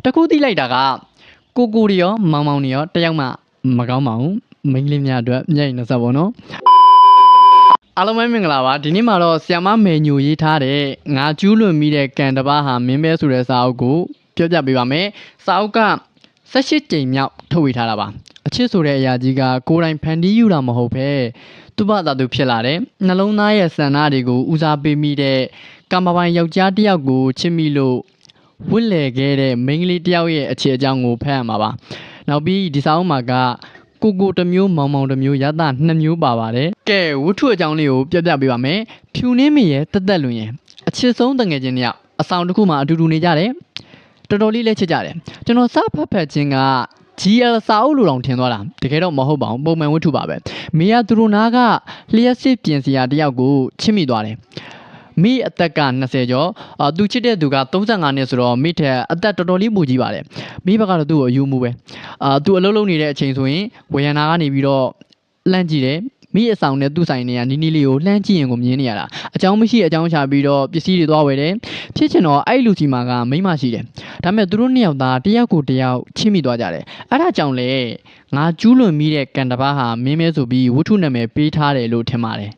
တကူတိလိုက်တာကကိုရီရောမောင်မောင်နေရောတယောက်မှမကောင်းပါဘူးမိန်းကလေးများအတွက်မျက်ရည်နှစက်ပေါ့နော်အားလုံးပဲမင်္ဂလာပါဒီနေ့မှာတော့ဆီယမမယ်ညိုရေးထားတဲ့ငါကျူးလွန်မိတဲ့ကန်တပါးဟာမင်းပဲဆိုတဲ့စာအုပ်ကိုပြောပြပေးပါမယ်စာအုပ်က18ကြိမ်မြောက်ထုတ်ဝေထားတာပါအချစ်ဆိုတဲ့အရာကြီးကကိုယ်တိုင်ဖန်တီးယူတာမဟုတ်ပဲသူ့ဘာသာသူဖြစ်လာတယ်နှလုံးသားရဲ့ဆန္ဒတွေကိုဦးစားပေးမိတဲ့ကမ္ဘာပိုင်ယောက်ျားတစ်ယောက်ကိုချစ်မိလို့ဝစ်လေခဲ့တဲ့မိန်းကလေးတစ်ယောက်ရဲ့အခြေအကြောင်းကိုဖတ်ရမှာပါနောက်ပြီးဒီစာအုပ်မှာကကိုတစ်မျိုးမောင်မောင်တစ်မျိုးရတာနှစ်မျိုးပါပါတယ်ကဲဝတ္ထုအကြောင်းလေးကိုပြပြပေးပါမယ်ဖြူနှင်းမရဲ့တက်တက်လွင်ရဲ့အချစ်ဆုံးတငယ်ချင်းတစ်ယောက်အဆောင်တစ်ခုမှာအတူတူနေကြတယ်တော်တော်လေးလဲချစ်ကြတယ်ကျွန်တော်စဖတ်ခြင်းက GL စာအုပ်လိုတောင်ထင်သွားတာတကယ်တော့မဟုတ်ပါဘူးပုံမှန်ဝတ္ထုပါပဲမေယာသူတို့နာကလျှက်စစ်ပြင်စရာတယောက်ကိုချစ်မိသွားတယ်မိအသက်က20ကျော်သူချစ်တဲ့သူက35နှစ်ဆိုတော့မိထက်အသက်တော်တော်လေးပိုကြီးပါတယ်မိဘကတော့သူ့ကိုအယူမှုပဲသူအလုပ်လုပ်နေတဲ့အချိန်ဆိုရင်ဝေယနာကနေပြီးတော့လှမ်းကြည့်တယ်မိအဆောင်နဲ့သူ့ဆိုင်နေကနီးနီးလေးကိုလှမ်းကြည့်ရင်ကိုမြင်နေရတာအကြောင်းမရှိအကြောင်းချပြီးတော့ပစ္စည်းတွေသွားဝယ်တယ်ဖြစ်ချင်တော့အဲ့လူစီမာကမိမရှိတယ်ဒါပေမဲ့သူတို့နှစ်ယောက်သားတယောက်ကိုတယောက်ချစ်မိသွားကြတယ်အဲ့ဒါကြောင့်လေငါကျူးလွန်မိတဲ့ကန်တပါးဟာမင်းမဲဆိုပြီးဝတ္ထုနာမည်ပေးထားတယ်လို့ထင်ပါတယ်